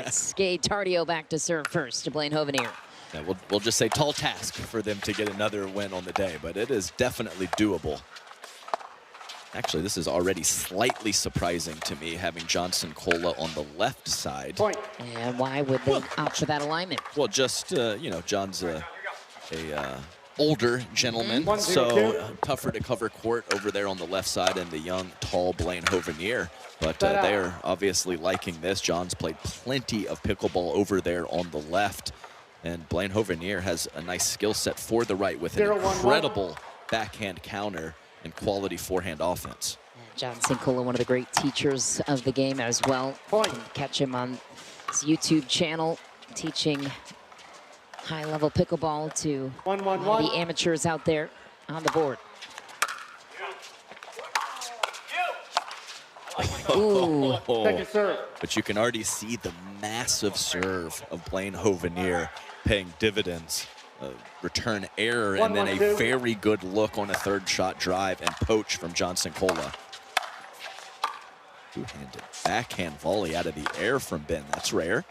points. Gabe Tardio back to serve first to Blaine Hovenier. Yeah, we'll just say tall task for them to get another win on the day, but it is definitely doable. Actually, this is already slightly surprising to me, having John Cincola on the left side. Point. And why would they opt for that alignment? Well, just, you know, John's a older gentleman, so tougher to cover court over there on the left side, and the young, tall Blaine Hovenier. But they're obviously liking this. John's played plenty of pickleball over there on the left, and Blaine Hovenier has a nice skill set for the right with an incredible backhand counter and quality forehand offense. John Cincola, one of the great teachers of the game as well. You can catch him on his YouTube channel, teaching high-level pickleball to the amateurs out there on the board. Ooh. But you can already see the massive serve of Blaine Hovenier paying dividends. Return error, and then a very good look on a third shot drive and poach from John Cincola. Two-handed backhand volley out of the air from Ben. That's rare.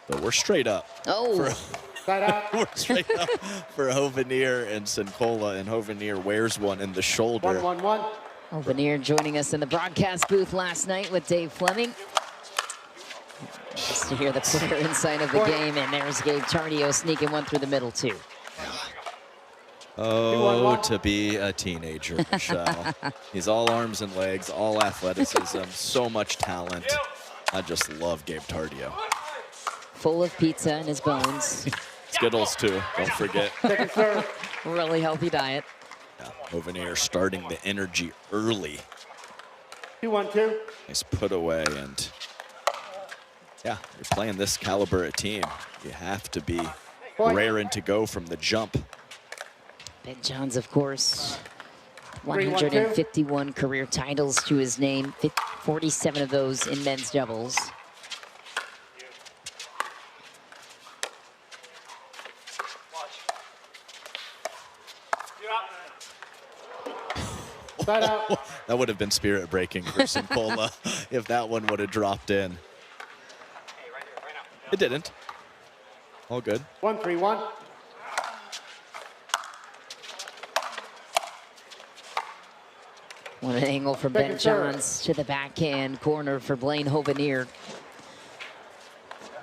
But we're straight up. Oh. We're straight up for Hovenier and Cincola, and Hovenier wears one in the shoulder. 1-1-1. Hovenier joining us in the broadcast booth last night with Dave Fleming. Just to hear the player insight of the game, and there's Gabe Tardio sneaking one through the middle too. Oh, to be a teenager, Michelle. He's all arms and legs, all athleticism, so much talent. I just love Gabe Tardio. Full of pizza in his bones. Skittles too, don't forget. Really healthy diet. Yeah, Hovenier starting the energy early. 2-1-2. Nice put away, and yeah, you're playing this caliber of team. You have to be raring to go from the jump. Ben Johns, of course, 151 career titles to his name, 47 of those in men's doubles. That would have been spirit breaking for Cincola if that one would have dropped in. It didn't. All good. 1-3-1. What an angle from Ben Johns to the backhand corner for Blaine Hovenier.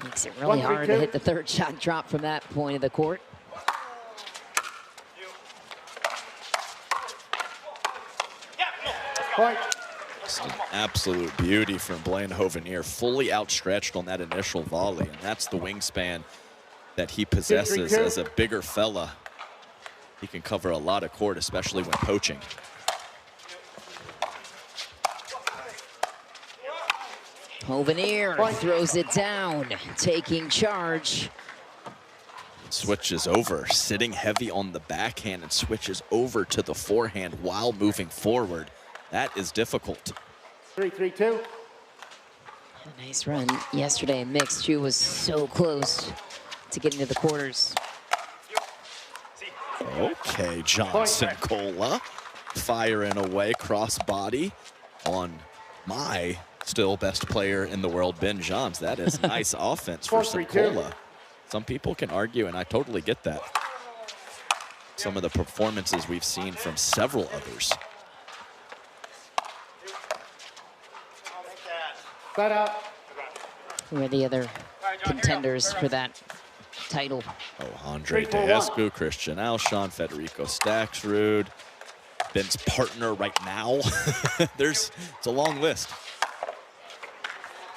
Makes it really hard to hit the third shot drop from that point of the court. Just an absolute beauty from Blaine Hovenier, fully outstretched on that initial volley, and that's the wingspan that he possesses as a bigger fella. He can cover a lot of court, especially when poaching. Hovenier throws it down, taking charge. Switches over, sitting heavy on the backhand, and switches over to the forehand while moving forward. That is difficult. 3-3-2. A nice run yesterday in mixed. Chu was so close to getting to the quarters. Okay, John Cincola firing away crossbody on my still best player in the world, Ben Johns. That is nice offense for Cincola. Some people can argue, and I totally get that. Some of the performances we've seen from several others. Who are the other contenders for that title? Oh, Andre Deescu, Christian Alshon, Federico Staksrud, Ben's partner right now. It's a long list.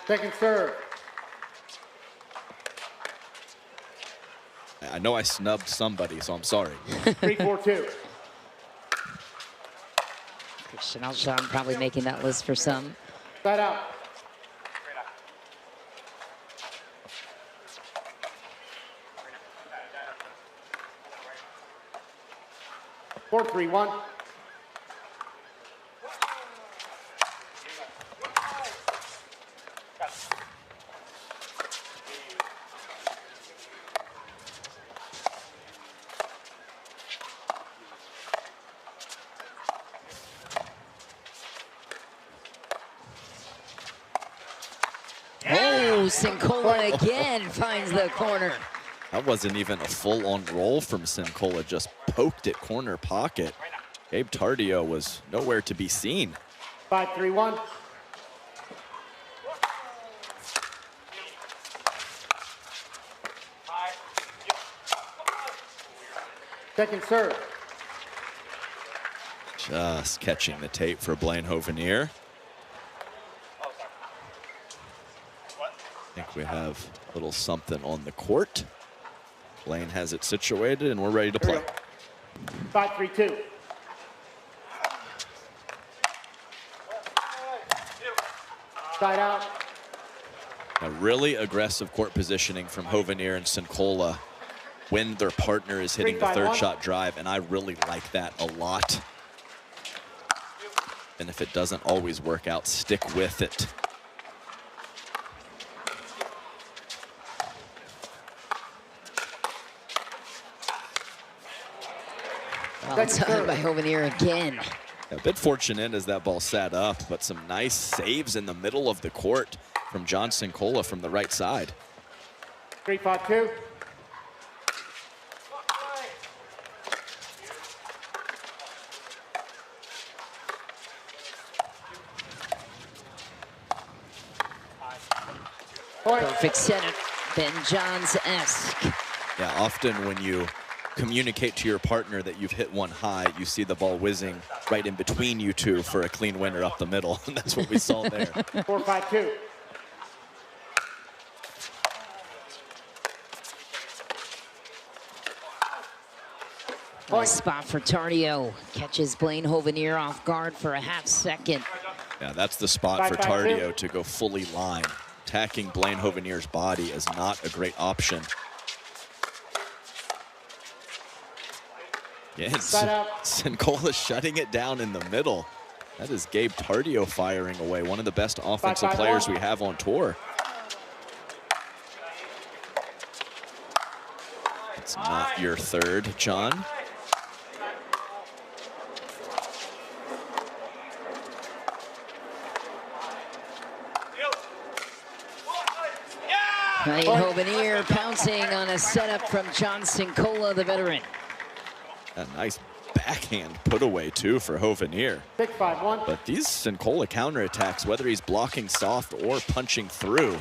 Second serve. I know I snubbed somebody, so I'm sorry. 3-4-2. Christian Alshon probably making that list for some. Side out. 4-3-1. Cincola again finds the corner. That wasn't even a full-on roll from Cincola, just poked it corner pocket. Gabe Tardio was nowhere to be seen. 5-3-1. Second serve. Just catching the tape for Blaine Hovenier. I think we have a little something on the court. Blaine has it situated, and we're ready to play. 5-3-2. Side out. A really aggressive court positioning from Hovenier and Cincola when their partner is hitting the third shot drive, and I really like that a lot. And if it doesn't always work out, stick with it. Well done by Hovenier again. A bit fortunate as that ball sat up, but some nice saves in the middle of the court from John Cincola from the right side. 3-5-2. Perfect setup, Ben Johns-esque. Yeah, often when you communicate to your partner that you've hit one high, you see the ball whizzing right in between you two for a clean winner up the middle, and that's what we saw there. 4-5-2. Nice spot for Tardio. Catches Blaine Hovenier off guard for a half second. Yeah, that's the spot for Tardio to go fully line. Attacking Blaine Hovenier's body is not a great option. Again, Cincola shutting it down in the middle. That is Gabe Tardio firing away, one of the best offensive players we have on tour. It's not your third, John. Blaine Hovenier pouncing on a setup from John Cincola, the veteran. A nice backhand put away too for Hovenier. 6-5-1. But these Cincola counterattacks, whether he's blocking soft or punching through,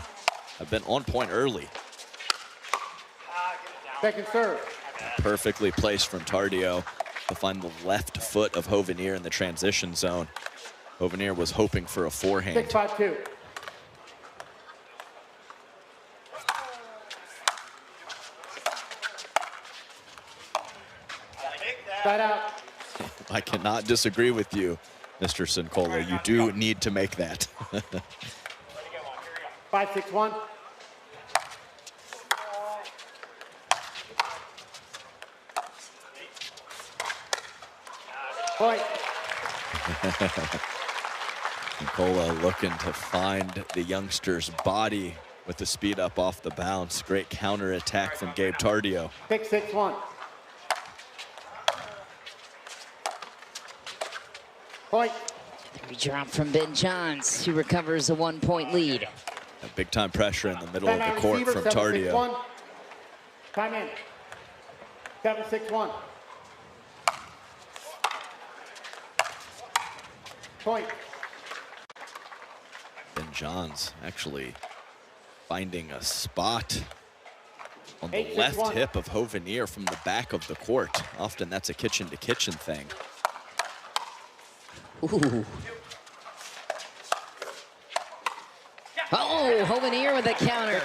have been on point early. Second serve. Perfectly placed from Tardio to find the left foot of Hovenier in the transition zone. Hovenier was hoping for a forehand. 6-5-2. Side out. I cannot disagree with you, Mr. Cincola. You do need to make that. 5-6-1. Point. Cincola looking to find the youngster's body with the speed up off the bounce. Great counter attack from Gabe Tardio. 6-6-1. Point. We drop from Ben Johns, who recovers a 1-point lead. A big time pressure in the middle of the court from Tardio. Time in. 7-6-1. Point. Ben Johns actually finding a spot on the left hip of Hovenier from the back of the court. Often that's a kitchen-to-kitchen thing. Ooh. Oh, Hovenier with a counter.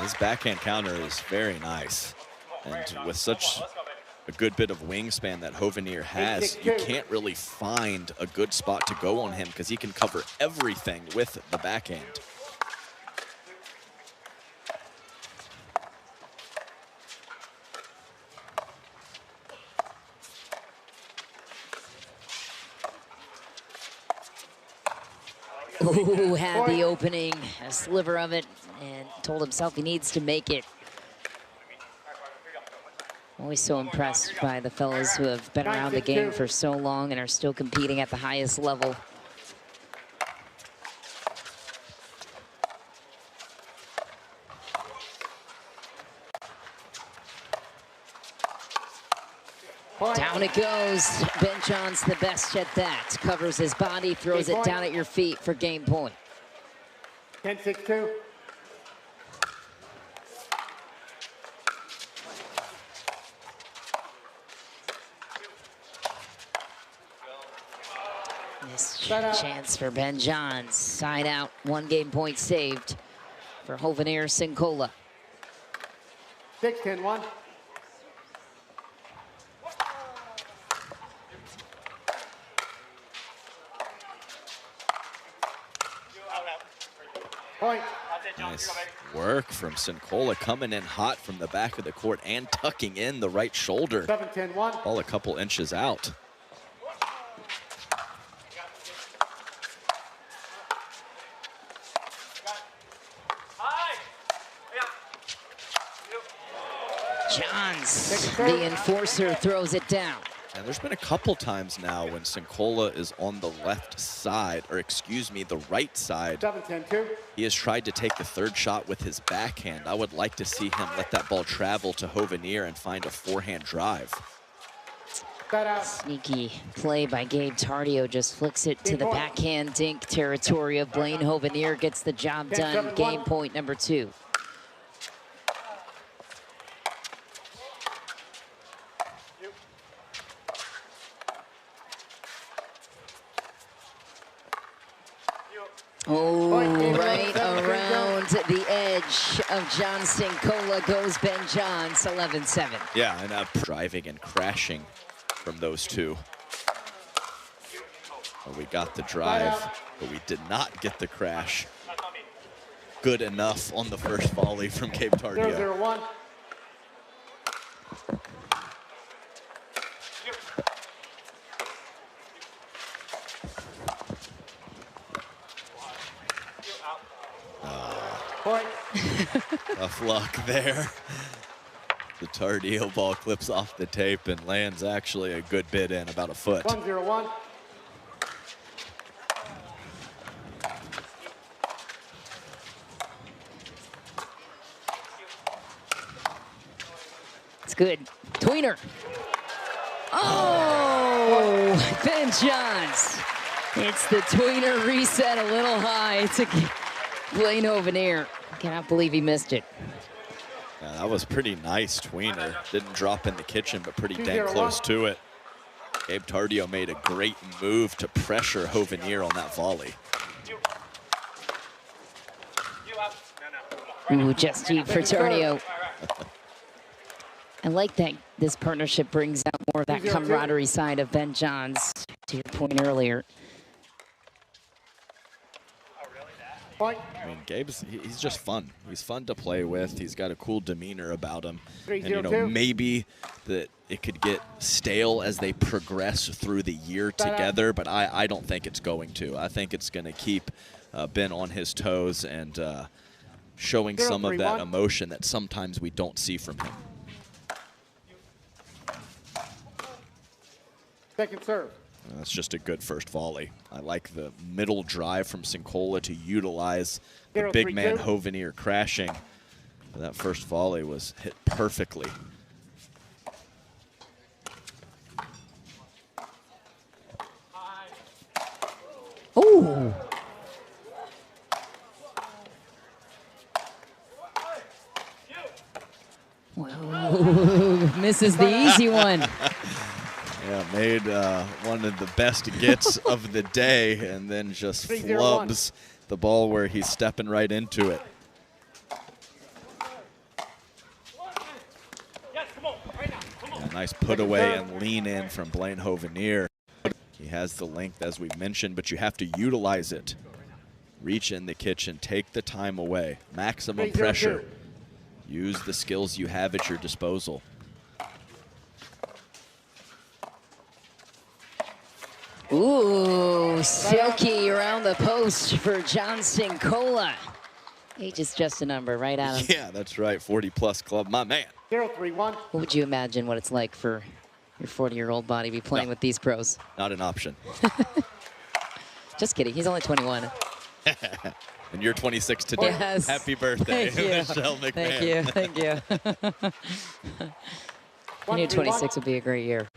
His backhand counter is very nice. And with such a good bit of wingspan that Hovenier has, you can't really find a good spot to go on him because he can cover everything with the backhand. Ooh, had the opening, a sliver of it, and told himself he needs to make it. Always so impressed by the fellas who have been around the game for so long and are still competing at the highest level. Down it goes. Ben Johns the best at that. Covers his body, throws it down at your feet for game point. 10-6-2. This chance for Ben Johns. Side out, 1 game point saved for Hovenier Cincola. 6-10-1. Point. Nice work from Cincola, coming in hot from the back of the court and tucking in the right shoulder. 7-10-1. All a couple inches out. Johns, the enforcer, throws it down. And there's been a couple times now when Cincola is on the left side, or excuse me, the right side. 7-10-2. He has tried to take the third shot with his backhand. I would like to see him let that ball travel to Hovenier and find a forehand drive. Sneaky play by Gabe Tardio, just flicks it to the backhand dink territory of Blaine Hovenier, gets the job done. Game point number 2. Oh, right around the edge of John Cincola goes Ben Johns, 11-7. Yeah, and driving and crashing from those two. Well, we got the drive, but we did not get the crash. Good enough on the first volley from Gabe Tardio. 0-0-1. Point. Tough luck there. The Tardio ball clips off the tape and lands actually a good bit in, about a foot. 1-0-1. It's good. Tweener. Oh, Ben Johns. It's the tweener reset a little high to Blaine Hovenier. Cannot believe he missed it. Yeah, that was pretty nice tweener. Didn't drop in the kitchen, but pretty dang close to it. Gabe Tardio made a great move to pressure Hovenier on that volley. Ooh, just deep for Tardio. I like that this partnership brings out more of that camaraderie side of Ben Johns, to your point earlier. I mean, he's just fun. He's fun to play with. He's got a cool demeanor about him. And, you know, maybe that it could get stale as they progress through the year together, but I don't think it's going to. I think it's going to keep Ben on his toes and showing some of that emotion that sometimes we don't see from him. Second serve. That's just a good first volley. I like the middle drive from Cincola to utilize the big man Hovenier crashing. That first volley was hit perfectly. Ooh. Whoa. Misses the easy one. Yeah, made one of the best gets of the day and then just flubs the ball where he's stepping right into it. Yeah, nice put away and lean in from Blaine Hovenier. He has the length, as we've mentioned, but you have to utilize it. Reach in the kitchen, take the time away, maximum pressure. Use the skills you have at your disposal. Ooh, silky around the post for John Cincola. Age is just a number, right, Adam? Yeah, that's right. 40-plus club, my man. 0-3-1. What would you imagine what it's like for your 40-year-old body to be playing with these pros? Not an option. Just kidding. He's only 21. And you're 26 today. Yes. Happy birthday, Thank you. Michelle McMahon. Thank you. Thank you. I knew 26 would be a great year.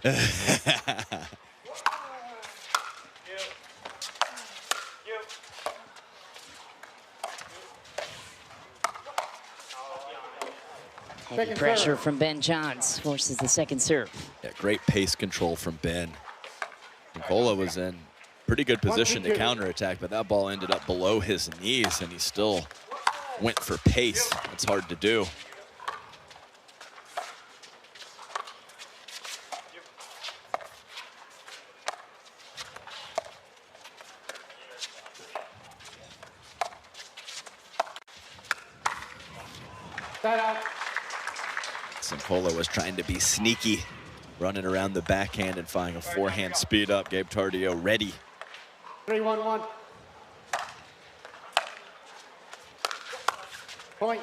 Heavy pressure from Ben Johns forces the second serve. Yeah, great pace control from Ben. Cincola was in pretty good position to counterattack, but that ball ended up below his knees, and he still went for pace. It's hard to do. Cincola was trying to be sneaky, running around the backhand and finding a forehand speed up. Gabe Tardio ready. 3-1-1. Point.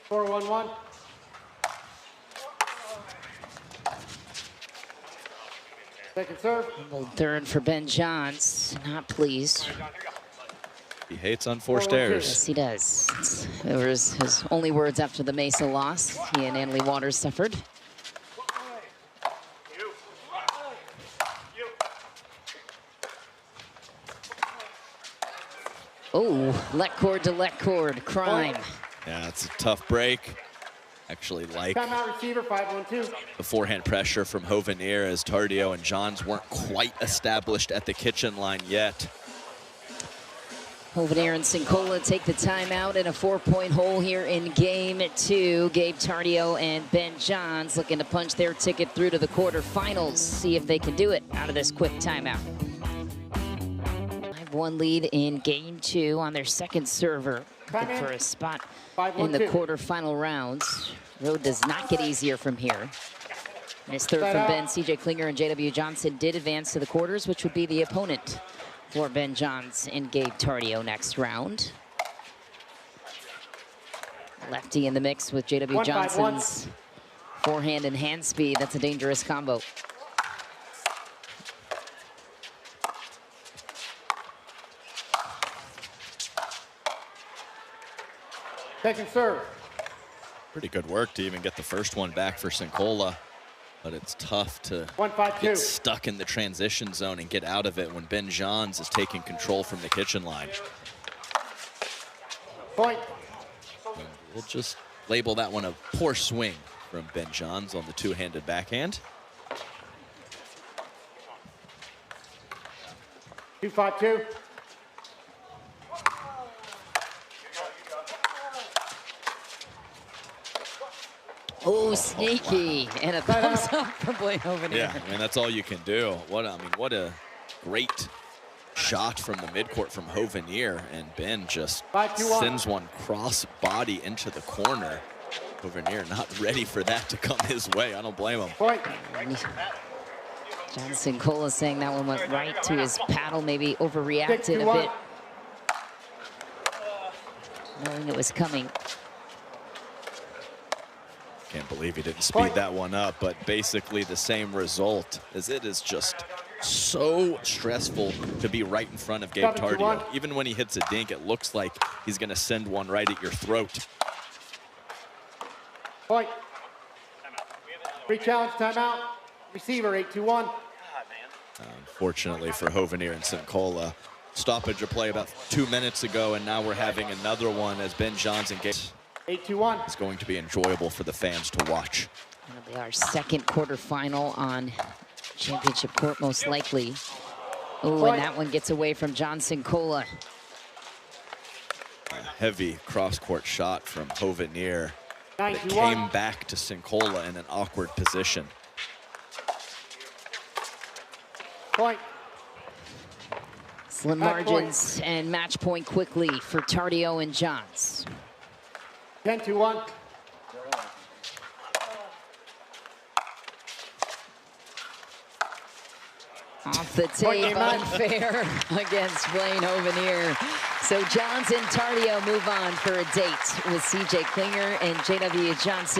Four, 1-1. Second serve. Third for Ben Johns. Not pleased. He hates unforced errors. Yes, he does. It was his only words after the Mesa loss. He and Annalie Waters suffered. Oh, let cord to let cord, crime. Yeah, it's a tough break. Actually like Timeout receiver, 5-1-2. the forehand pressure from Hovenier, as Tardio and Johns weren't quite established at the kitchen line yet. Hovenier and Cincola take the timeout in a 4-point hole here in game 2. Gabe Tardio and Ben Johns looking to punch their ticket through to the quarterfinals. See if they can do it out of this quick timeout. 5-1 lead in game 2 on their second server. Looking for a spot in the quarterfinal rounds. Road does not get easier from here. And his third from Ben, CJ Klinger and JW Johnson did advance to the quarters, which would be the opponent for Ben Johns and Gabe Tardio next round. Lefty in the mix with JW Johnson's forehand and hand speed. That's a dangerous combo. Second serve. Pretty good work to even get the first one back for Cincola, but it's tough to 1-5-2. get stuck in the transition zone and get out of it when Ben Johns is taking control from the kitchen line. Point. And we'll just label that one a poor swing from Ben Johns on the two-handed backhand. 2-5-2. Oh, sneaky, and a thumbs up from Blaine Hovenier. Yeah, I mean, that's all you can do. What a great shot from the midcourt from Hovenier, and Ben just sends one cross body into the corner. Hovenier not ready for that to come his way. I don't blame him. Point. John Cincola saying that one went right to his paddle, maybe overreacted a bit, knowing it was coming. Can't believe he didn't speed that one up, but basically the same result, as it is just so stressful to be right in front of Gabe Tardio. Even when he hits a dink, it looks like he's gonna send one right at your throat. Point. Pre-challenge timeout. Receiver, 8-2-1. Unfortunately for Hovenier and Cincola, stoppage of play about 2 minutes ago, and now we're having another one as Ben Johns and Gabe. 8-2-1. It's going to be enjoyable for the fans to watch. It'll be our second quarterfinal on championship court, most likely. Oh, and that one gets away from John Cincola. A heavy cross-court shot from Hovenier. It 9-2-1. came back to Cincola in an awkward position. Point. Slim margins and match point quickly for Tardio and Johns. 10-2-1. Off the tape, unfair against Blaine Hovenier. So Johns and Tardio move on for a date with CJ Klinger and JW Johnson.